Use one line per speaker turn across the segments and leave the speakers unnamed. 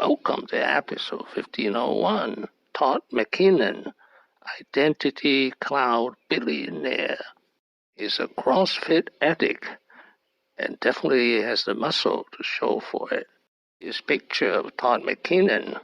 Welcome to episode 1501, Todd McKinnon, Identity Cloud Billionaire. He's a Crossfit addict and definitely has the muscle to show for it. His picture of Todd McKinnon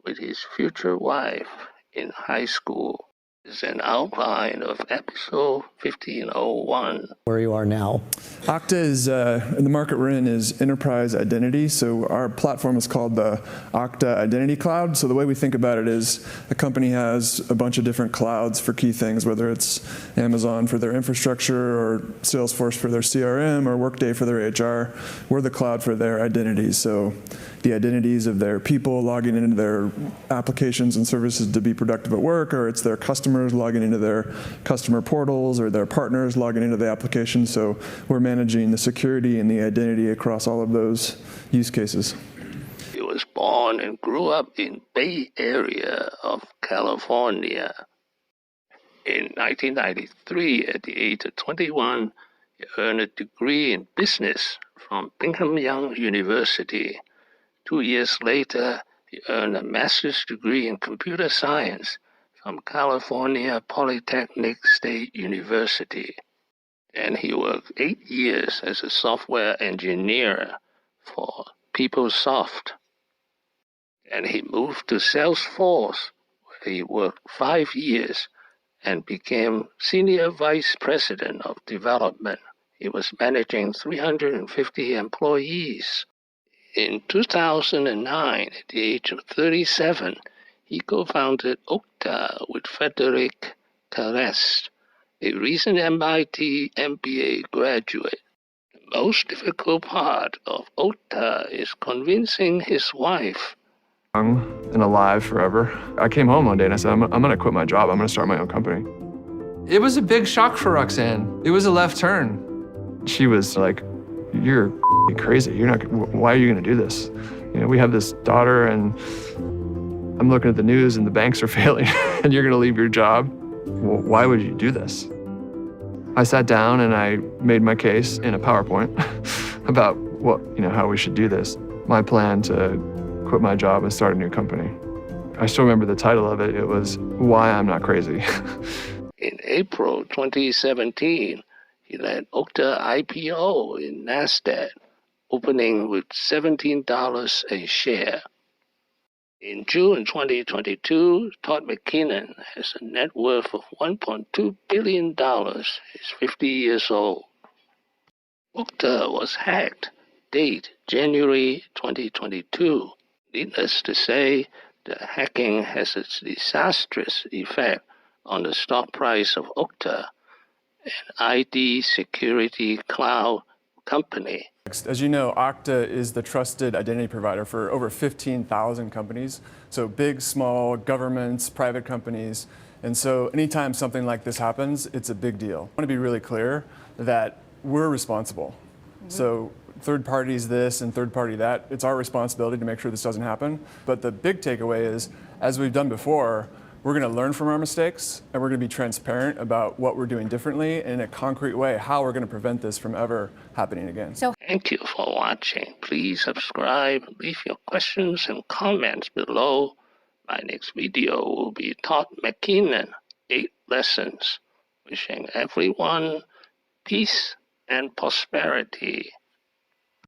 with his future wife in high school is an outline of episode 1501.
Where you are now.
Okta is, in the market we're in, is enterprise identity. So our platform is called the Okta Identity Cloud. So the way we think about it is the company has a bunch of different clouds for key things, whether it's Amazon for their infrastructure or Salesforce for their CRM or Workday for their HR. We're the cloud for their identities. So the identities of their people logging into their applications and services to be productive at work, or it's their customers logging into their customer portals, or their partners logging into the application. So we're managing the security and the identity across all of those use cases.
He was born and grew up in Bay Area of California. In 1993, at the age of 21, he earned a degree in business from Brigham Young University. 2 years later, he earned a master's degree in computer science from California Polytechnic State University. And he worked 8 years as a software engineer for PeopleSoft. And he moved to SalesForce, where he worked 5 years and became Senior Vice President of Development. He was managing 350 employees. In 2009, at the age of 37, he co-founded Okta with Frederic Kerrest, a recent MIT MBA graduate. The most difficult part of Okta is convincing his wife.
Young and alive forever. I came home one day and I said, I'm going to quit my job. I'm going to start my own company.
It was a big shock for Roxanne. It was a left turn.
She was like, "You're crazy. Why are you going to do this? You know, we have this daughter and I'm looking at the news and the banks are failing and you're going to leave your job. Well, why would you do this?" I sat down and I made my case in a PowerPoint about how we should do this. My plan to quit my job and start a new company. I still remember the title of it. It was Why I'm Not Crazy.
In April 2017, he led Okta IPO in NASDAQ, opening with $17 a share. In June 2022, Todd McKinnon has a net worth of $1.2 billion. He's 50 years old. Okta was hacked. Date January 2022. Needless to say, the hacking has a disastrous effect on the stock price of Okta, an ID security cloud company.
As you know, Okta is the trusted identity provider for over 15,000 companies. So big, small, governments, private companies. And so anytime something like this happens, it's a big deal. I want to be really clear that we're responsible. So third parties this and third party that, it's our responsibility to make sure this doesn't happen. But the big takeaway is, as we've done before, we're going to learn from our mistakes, and we're going to be transparent about what we're doing differently and in a concrete way, how we're going to prevent this from ever happening again.
Thank you for watching. Please subscribe, leave your questions and comments below. My next video will be Todd McKinnon, 8 lessons. Wishing everyone peace and prosperity.